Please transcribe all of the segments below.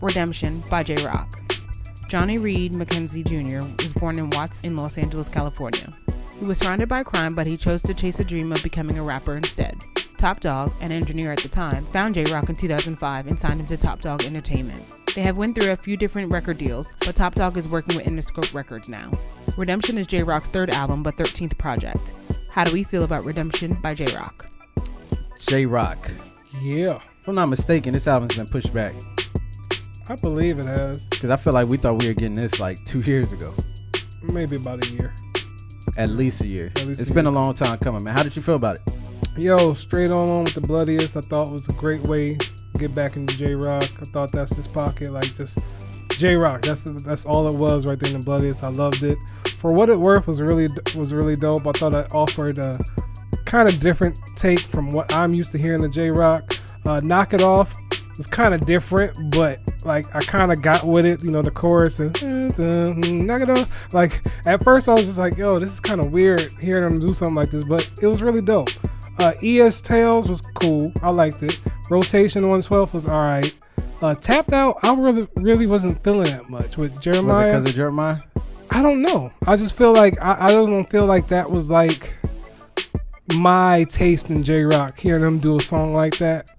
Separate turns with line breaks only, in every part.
Redemption by J-Rock. Johnny Reed Mackenzie Jr. was born in Watts in Los Angeles, California. He was surrounded by crime, but he chose to chase a dream of becoming a rapper instead. Top Dog, an engineer at the time, found J-Rock in 2005 and signed him to Top Dog Entertainment. They have went through a few different record deals, but Top Dog is working with Interscope Records now. Redemption is J-Rock's third album, but 13th project. How do we feel about Redemption by J-Rock?
J-Rock.
Yeah.
If I'm not mistaken, this album's been pushed back.
I believe it has.
Because I feel like we thought we were getting this like 2 years ago.
Maybe about a year.
At least a year.
At least
It's
a
been
year.
a long time coming, man. How did you feel about it?
Yo, straight on with the bloodiest. I thought was a great way to get back into J-Rock. I thought that's his pocket, like just J-Rock. That's all it was right there in the bloodiest. I loved it. For what it worth, was really dope. I thought it offered a kind of different take from what I'm used to hearing the J-Rock. Knock It Off was kind of different, but like I kind of got with it, you know, the chorus and knock it off. Like at first I was just like, yo, this is kind of weird hearing them do something like this, but it was really dope. ES Tales was cool. I liked it. Rotation 112 was all right. Tapped Out, I really wasn't feeling that much with Jeremiah.
Was it because of Jeremiah?
I don't know. I just feel like I don't feel like that was like my taste in J-Rock. Hearing them do a song like that,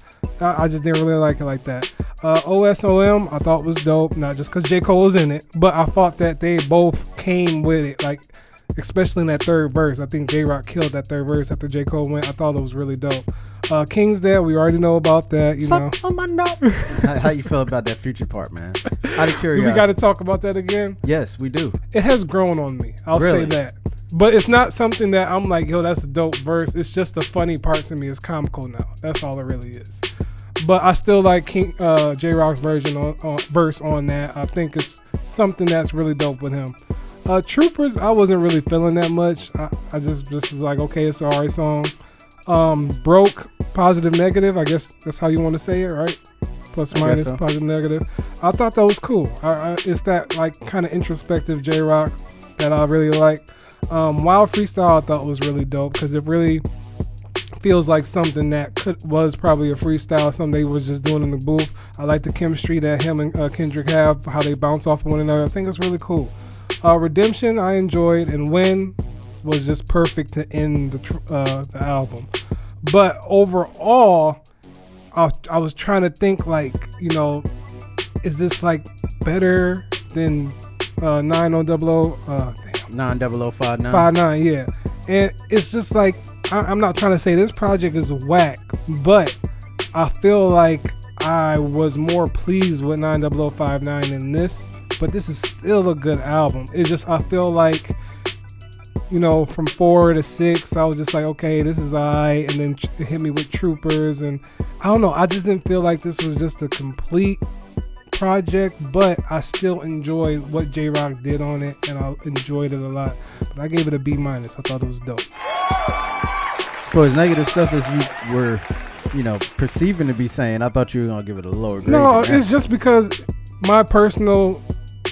I just didn't really like it like that. OSOM, I thought was dope, not just because J.Cole was in it, but I thought that they both came with it, like especially in that third verse. I think J-Rock killed that third verse after J.Cole went. I thought it was really dope. King's Dead, we already know about that, you know.
How you feel about that future part, man? Out of curiosity.
Do we got to talk about that again?
Yes, we do.
It has grown on me. I'll
Really?
say that. But it's not something that I'm like, yo, that's a dope verse. It's just the funny part to me. It's comical now. That's all it really is. But I still like J-Rock's version on verse on that. I think it's something that's really dope with him. Troopers, I wasn't really feeling that much. I just was like, okay, it's an alright song. Broke, Positive Negative, I guess that's how you want to say it, right? Plus minus,
so.
Positive Negative. I thought that was cool. It's that like kind of introspective J-Rock that I really like. Wild Freestyle I thought was really dope because it really feels like something that was probably a freestyle, something they was just doing in the booth. I like the chemistry that him and Kendrick have, how they bounce off of one another. I think it's really cool. Redemption I enjoyed, and Win was just perfect to end the album. But overall, I was trying to think like, you know, is this like better than
90059.
59, yeah. And it's just like, I'm not trying to say this project is whack, but I feel like I was more pleased with 90059 than this, but this is still a good album. It's just, I feel like, you know, from 4 to 6, I was just like, okay, this is alright, and then it hit me with Troopers, and I don't know, I just didn't feel like this was just a complete project, but I still enjoyed what J-Rock did on it, and I enjoyed it a lot. But I gave it a B-. I thought it was dope.
For as negative stuff as you were, you know, perceiving to be saying, I thought you were gonna give it a lower grade.
No,
than that.
it's just because my personal,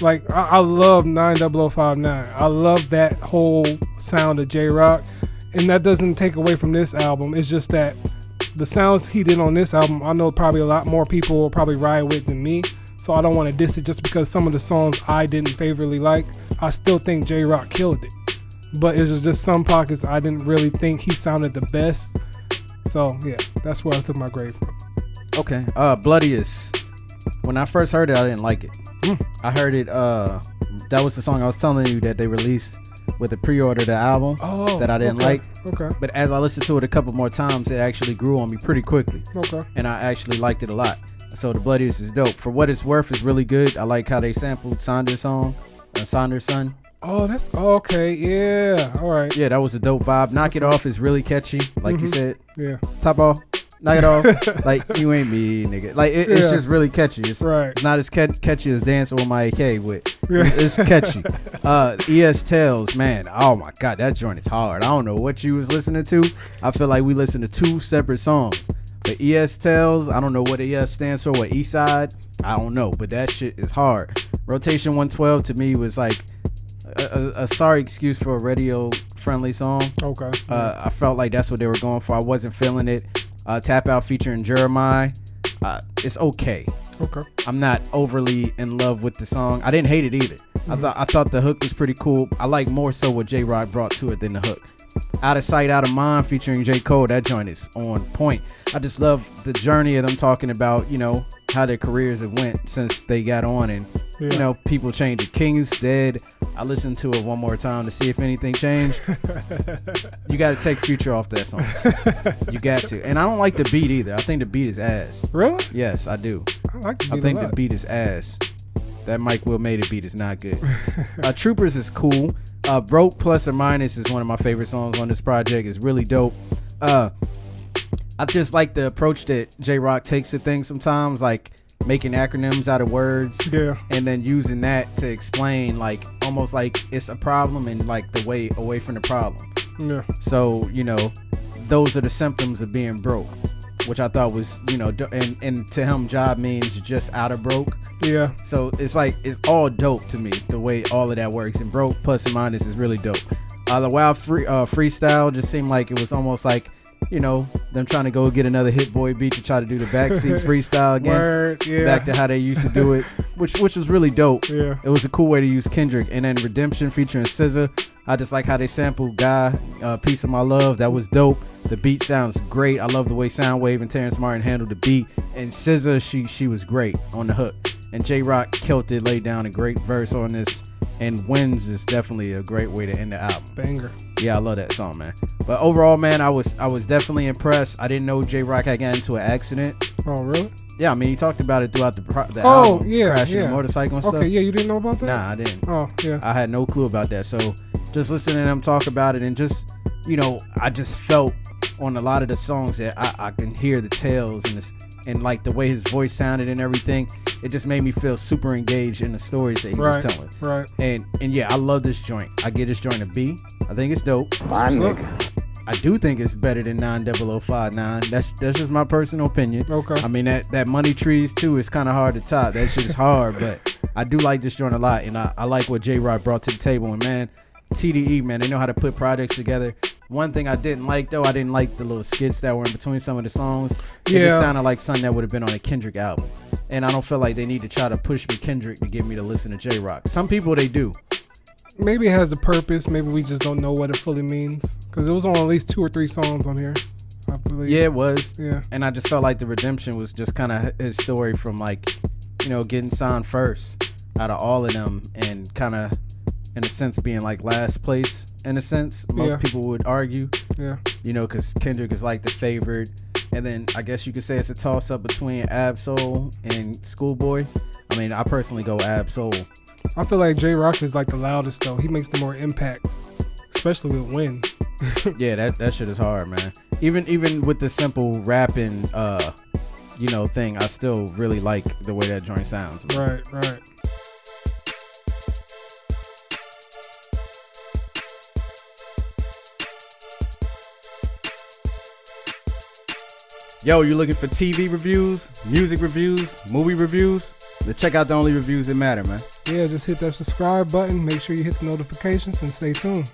like, I love 90059. I love that whole sound of J-Rock, and that doesn't take away from this album. It's just that the sounds he did on this album, I know probably a lot more people will probably ride with than me. So I don't want to diss it just because some of the songs I didn't favorably like. I still think J-Rock killed it. But it was just some pockets I didn't really think he sounded the best. So yeah, that's where I took my grade from.
Okay. Bloodiest. When I first heard it, I didn't like it. I heard it, that was the song I was telling you that they released with the pre-order of the album that I didn't like.
Okay.
But as I listened to it a couple more times, it actually grew on me pretty quickly.
Okay.
And I actually liked it a lot. So the Bloodiest is dope. For what it's worth, it's really good. I like how they sampled Saunders' song, Saunders' son.
Oh, that's okay. Yeah. All right.
Yeah, that was a dope vibe. Knock It Off is really catchy, like you said.
Yeah.
Top off, knock it off. Like, you ain't me, nigga. Like, it's just really catchy. It's not as catchy as Dancing with My AK, but it's catchy. ES Tales, man. Oh my God, that joint is hard. I don't know what you was listening to. I feel like we listened to 2 separate songs. The ES Tales, I don't know what ES stands for, what East Side, I don't know, but that shit is hard. Rotation 112 to me was like a sorry excuse for a radio friendly song.
Okay.
I felt like that's what they were going for. I wasn't feeling it. Tap Out featuring Jeremiah, it's okay.
Okay.
I'm not overly in love with the song. I didn't hate it either. I thought the hook was pretty cool. I like more so what J-Rock brought to it than the hook. Out of Sight, Out of Mind featuring J.Cole, that joint is on point. I just love the journey of them talking about, you know, how their careers have went since they got on, and you know, people changed. King's dead. I listened to it one more time to see if anything changed. You got to take Future off that song. You got to. And I don't like the beat either. I think the beat is ass.
Really?
Yes, I do.
I like the beat.
I think the beat is ass. That Mike Will Made It beat is not good. Troopers is cool. Broke Plus or Minus is one of my favorite songs on this project. It's really dope. I just like the approach that J-Rock takes to things sometimes, like making acronyms out of words, and then using that to explain, like almost like it's a problem and like the way away from the problem.
Yeah.
So, you know, those are the symptoms of being broke, which I thought was, you know, and to him, job means just out of broke.
Yeah.
So it's like, it's all dope to me, the way all of that works. And Broke Plus and Minus is really dope. The Wild Freestyle just seemed like it was almost like, you know, them trying to go get another Hit Boy beat to try to do the backseat freestyle again.
Word, yeah.
Back to how they used to do it, which was really dope.
Yeah.
It was a cool way to use Kendrick. And then Redemption featuring SZA. I just like how they sampled Guy, Piece of My Love. That was dope. The beat sounds great. I love the way Soundwave and Terrence Martin handled the beat. And SZA, she was great on the hook. And J-Rock killed it, laid down a great verse on this. And Wins is definitely a great way to end the album.
Banger.
Yeah, I love that song, man. But overall, man, I was definitely impressed. I didn't know J-Rock had gotten into an accident.
Oh, really?
Yeah, I mean, he talked about it throughout the album. Crashing the motorcycle and stuff.
Okay, yeah, you didn't know about that?
Nah, I didn't.
Oh, yeah.
I had no clue about that. So just listening to them talk about it, and just, you know, I just felt on a lot of the songs that I can hear the tales and like the way his voice sounded and everything. It just made me feel super engaged in the stories that he was telling.
Right.
And yeah, I love this joint. I give this joint a B. I think it's dope.
My nigga.
I do think it's better than 90059. That's just my personal opinion.
Okay.
I mean, that Money Trees too is kind of hard to top. That shit is hard, but I do like this joint a lot, and I like what J-Rock brought to the table. And man, TDE, man, they know how to put projects together. One thing I didn't like, though, I didn't like the little skits that were in between some of the songs. It just sounded like something that would have been on a Kendrick album. And I don't feel like they need to try to push me Kendrick to get me to listen to J-Rock. Some people, they do.
Maybe it has a purpose. Maybe we just don't know what it fully means. Because it was on at least 2 or 3 songs on here, I believe.
Yeah, it was.
Yeah.
And I just felt like the redemption was just kind of his story from, like, you know, getting signed first out of all of them, and kind of, in a sense, being like last place, in a sense. Most people would argue.
Yeah.
You know, because Kendrick is like the favorite. And then I guess you could say it's a toss-up between Ab-Soul and Schoolboy. I mean, I personally go Ab-Soul.
I feel like J-Rock is like the loudest, though. He makes the more impact, especially with Win.
Yeah, that shit is hard, man. Even with the simple rapping, you know, thing, I still really like the way that joint sounds, man.
Right.
Yo, you looking for TV reviews, music reviews, movie reviews? Then check out the only reviews that matter, man.
Yeah, just hit that subscribe button. Make sure you hit the notifications and stay tuned.